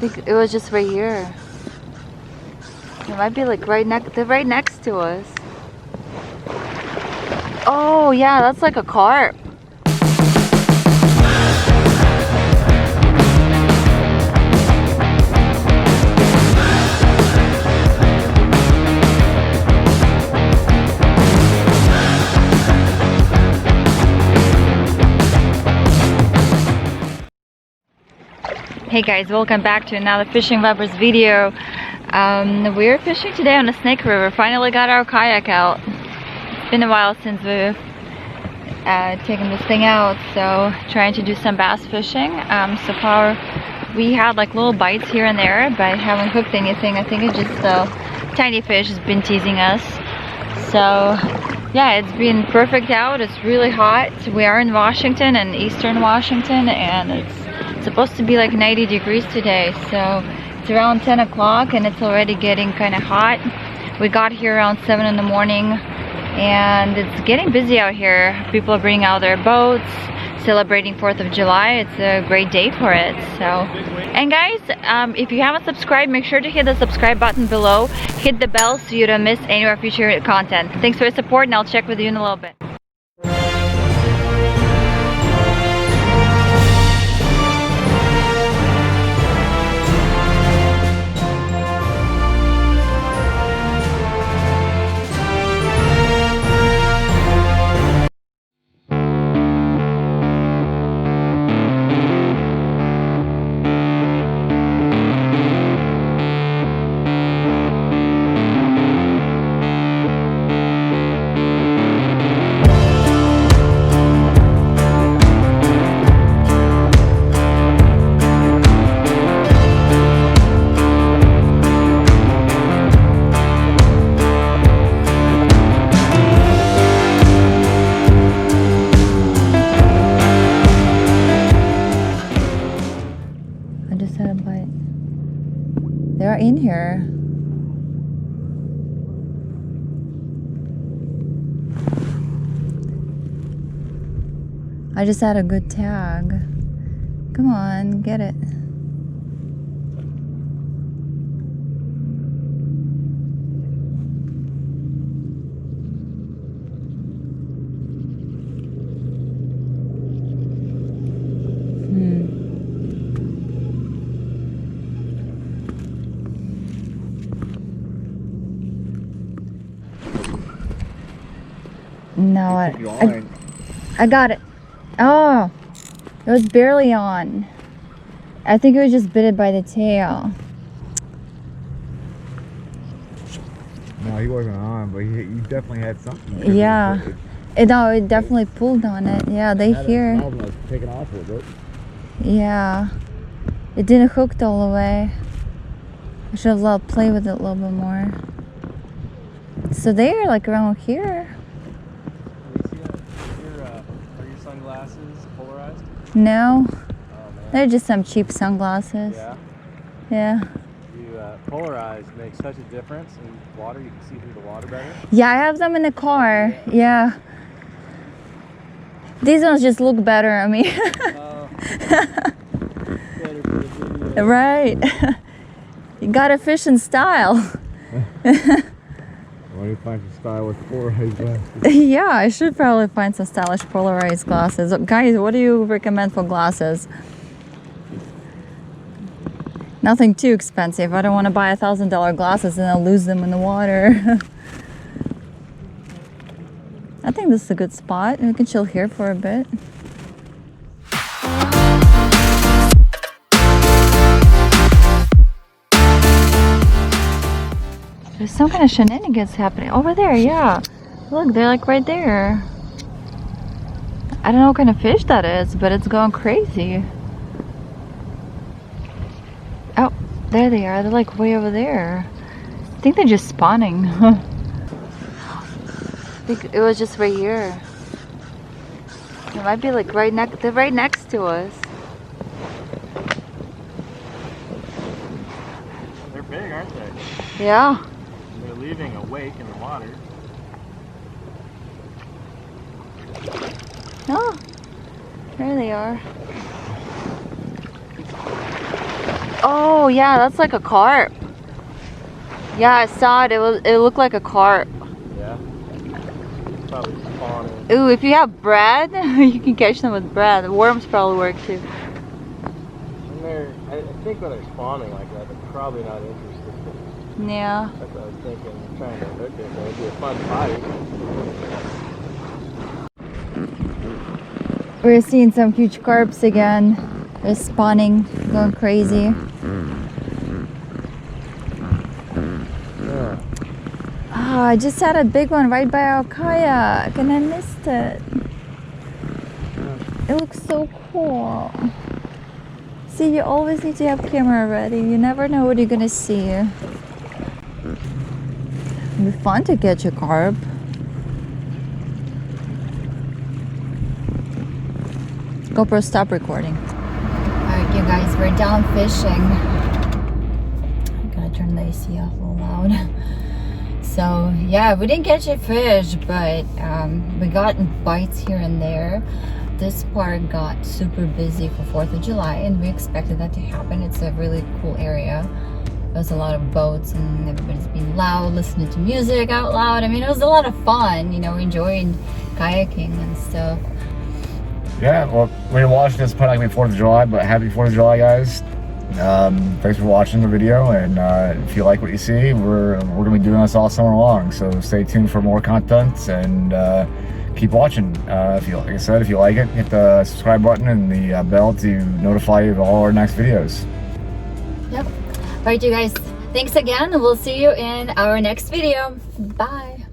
think it was just right here. It might be like they're right next to us. Oh yeah, that's like a carp. Hey guys, welcome back to another Fishing Lovers video. We're fishing today on the Snake River. Finally got our kayak out. It's been a while since we've taken this thing out, so trying to do some bass fishing. So far we had like little bites here and there, but haven't hooked anything. I think it's just tiny fish has been teasing us. So yeah, it's been perfect out. It's really hot. We are in Washington, and eastern Washington, and it's supposed to be like 90 degrees today. So it's around 10 o'clock and it's already getting kind of hot. We got here around 7 in the morning and it's getting busy out here. People are bringing out their boats, celebrating 4th of July. It's a great day for it. So, and guys, if you haven't subscribed, make sure to hit the subscribe button below. Hit the bell so you don't miss any of our future content. Thanks for your support, and I'll check with you in a little bit. They're in here. I just had a good tag. Come on, get it. No, I got it. Oh, it was barely on. I think it was just bitten by the tail. No, he wasn't on, but he definitely had something. Yeah, it definitely pulled on it. Yeah, they hear. Taken off a little bit. Yeah, it didn't hook all the way. I should have let it play with it a little bit more. So they're like around here. Are your sunglasses polarized? No, Oh, man. they're just some cheap sunglasses. Yeah. Yeah. Polarized makes such a difference in water. You can see through the water better. Yeah, I have them in the car. Yeah. These ones just look better on me. Better for the video. Right. You gotta fish in style. Why do you find some style with polarized glasses? Yeah, I should probably find some stylish polarized glasses. Guys, what do you recommend for glasses? Nothing too expensive. I don't want to buy $1,000 glasses and I'll lose them in the water. I think this is a good spot. We can chill here for a bit. There's some kind of shenanigans happening over there. Yeah, look, they're like right there. I don't know what kind of fish that is, but it's going crazy. Oh, there they are. They're like way over there. I think they're just spawning. I think it was just right here. It might be like they're right next to us. They're big, aren't they? Yeah. They're leaving a wake in the water. Oh, there they are. Oh, Oh yeah, that's like a carp. Yeah, I saw it. It looked like a carp. Yeah. Probably spawning. Ooh, if you have bread, you can catch them with bread. The worms probably work too. I think when they're spawning like that, they're probably not interested. Yeah. That's what I was thinking. Trying to hook it, but it'd be a fun fight. We're seeing some huge carps again. They're spawning, going crazy. Yeah. Oh, I just had a big one right by our kayak and I missed it. It looks so cool. See, you always need to have camera ready. You never know what you're gonna see. It'd be fun to catch a carp. GoPro, stop recording. Alright, you guys, we're down fishing. I gotta turn the AC off a little loud. So, yeah, we didn't catch a fish, but we got bites here and there. This park got super busy for 4th of July, and we expected that to happen. It's a really cool area. There's a lot of boats, and everybody's being loud, listening to music out loud. I mean, it was a lot of fun. You know, we enjoyed kayaking and stuff. Yeah, well, we're watching this probably not gonna be 4th of July, but happy 4th of July, guys. Thanks for watching the video, and if you like what you see, we're gonna be doing this all summer long. So stay tuned for more content and keep watching. If you, like I said, if you like it, hit the subscribe button and the bell to notify you of all our next videos. Yep. All right, you guys. Thanks again. We'll see you in our next video. Bye.